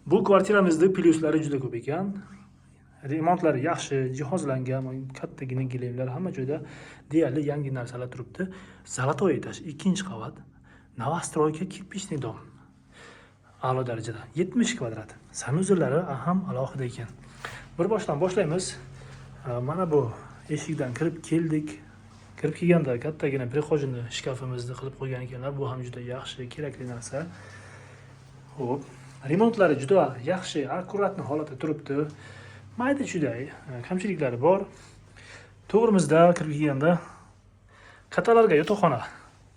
Bu kvartiramizda plyuslari juda ko'p ekan. Remontlari yaxshi, jihozlangan, kattagina gilamlar hamma joyda deyarli yangi narsalar turibdi. Zolotoy etaj, 2-qavat. Novostroyka kirpichniy dom. A'lo darajada. 70 kvadrat. Sanuzullari ham alohida ekan. Bir boshlaymiz. Mana bu eshikdan kirib keldik. Kirib kelganda kattagina prixojini shkafimizni qilib qo'ygan ekanlar. Bu ham juda yaxshi, kerakli narsa. Xo'p, remontlari juda yaxshi, akkuratni holatda turibdi. Mayda juday kamchiliklari bor. To'g'rimizda kirib kelganda kattalarga yotoqxona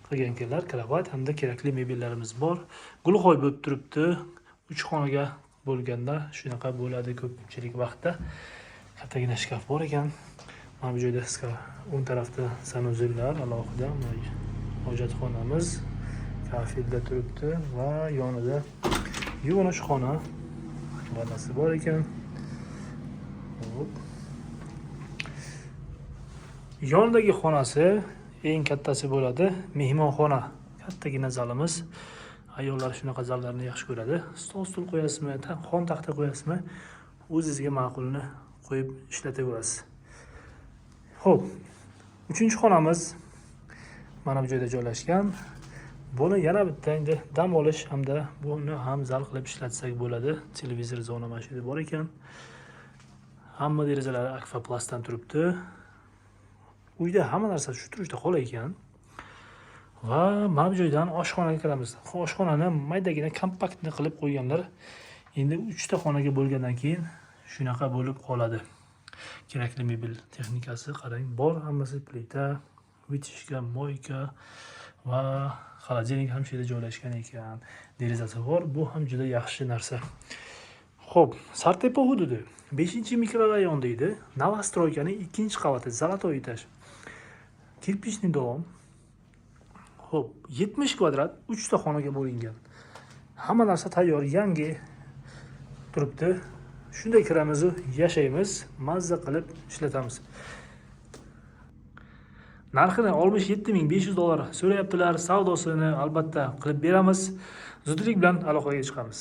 qilgan ekanlar, kravat hamda kerakli mebellarimiz bor. Gulxoy bo'lib turibdi. 3 xonaga bo'lganda shunaqa bo'ladi ko'pchilik vaqtda. Kattagina shkaf bor ekan. Mana bu joyda o'ng tarafda sanuzullar alohida, hojatxonamiz kafilda turibdi va yonida yuvinish xona vanasi bor ekan. Yonidagi xonasi eng kattasi bo'ladi, mehmonxona. Kattagina zalimiz. Ayollar shunaqa zallarni yaxshi ko'radi. Stol qo'yasizmi, xon taxta qo'yasizmi, o'zingizga ma'qulni qo'yib ishlataverasiz. Xo'p, 3-xonamiz mana bu joyda joylashgan. Buni yana bitta endi dam olish hamda buni ham zal qilib ishlatsak bo'ladi. Televizor zona mana shu yerda bor ekan. Hamma derazalari akvaplastdan turibdi. Uyda hamma narsa shu turishda qolgan ekan. Va mana bu joydan oshxonaga kiramiz. Oshxonani maydagina kompaktni qilib qo'yganlar. Endi 3 ta xonaga bo'lgandan keyin shunaqa bo'lib qoladi. Kerakli mebel texnikasi qarang, bor hammasi, plita, vitishka, moyka va xolodilnik ham shu yerda joylashgan ekan. Derazasi bor, bu ham juda yaxshi narsa. Xo'p, Sartepa hududi 5-mikrorayonda edi. Novostroykaning 2-qavati, zolotoy etaj. Kirpichniy dom. Xo'p, 70 kvadrat, 3 ta xonaga bo'lingan. Hamma narsa tayyor, yangi turibdi. Shunday kiramiz, yashaymiz, mazza qilib ishlatamiz. Narxini 67500 dollar so'rayaptilar. Savdosini albatta qilib beramiz. Zudlik bilan aloqaga chiqamiz.